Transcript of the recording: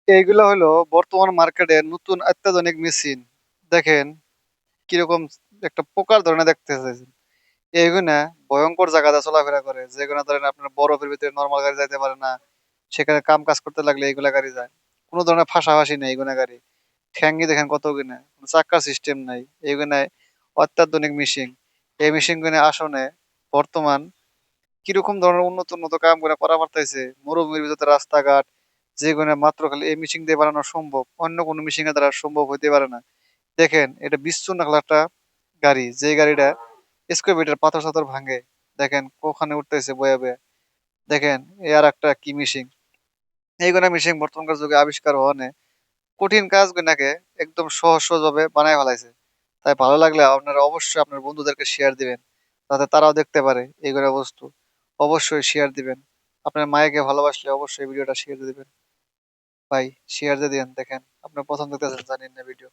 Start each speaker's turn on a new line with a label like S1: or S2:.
S1: এইগুলা হলো বর্তমান মার্কেটের নতুন অত্যাধুনিক মেশিন। দেখেন কিরকম একটা পোকার ধরনের দেখতেছে। এইগুলা ভয়ঙ্কর জায়গাতে চলাফেরা করে। যেগুলো ধরেন আপনার বরফের ভিতরে নরমাল গাড়ি যাইতে পারে না। সেখানে কাম কাজ করতে লাগলে এইগুলা গাড়ি যায়। কোনো ধরনের ফাঁসাফাঁসি নেই এগুলা গাড়ি। ঠ্যাঙ্গি দেখেন কতগুলা। চাক্কার সিস্টেম নাই। এইগুলাই অত্যাধুনিক মেশিন। এই মেশিন গুলো আসলে বর্তমান কিরকম ধরনের উন্নত উন্নত কাম করে করা পারতেছে মরুভূমির ভিতরে রাস্তাঘাট যেগুলো মাত্র খালি এই মেশিন দিয়ে বানানো সম্ভব অন্য কোনো মেশিনের দ্বারা সম্ভব হইতে পারে না। দেখেন এটা বিশ্বনাথ একটা গাড়ি যে গাড়িটা স্কোয়ার মিটার পাথর সাথর ভাঙে। দেখেন ওখানে উঠতেছে বয়ে বয়ে। দেখেন এ আর একটা কি মেশিন। এইগুলা মেশিন বর্তমানকার যুগে আবিষ্কার হওয়ানে কঠিন কাজগুলোকে একদম সহজ সহজ ভাবে বানায় ফেলাইছে। তাই ভালো লাগলে আপনারা অবশ্যই আপনার বন্ধুদেরকে শেয়ার দিবেন, যাতে তারাও দেখতে পারে এইগুলা বস্তু। অবশ্যই শেয়ার দিবেন। আপনার মায়েকে ভালোবাসলে অবশ্যই ভিডিওটা শেয়ার দিবেন। ভাই শেয়ার দিয়ে দিবেন। দেখেন আপনার প্রথম দেখতেছেন জানেন না ভিডিও।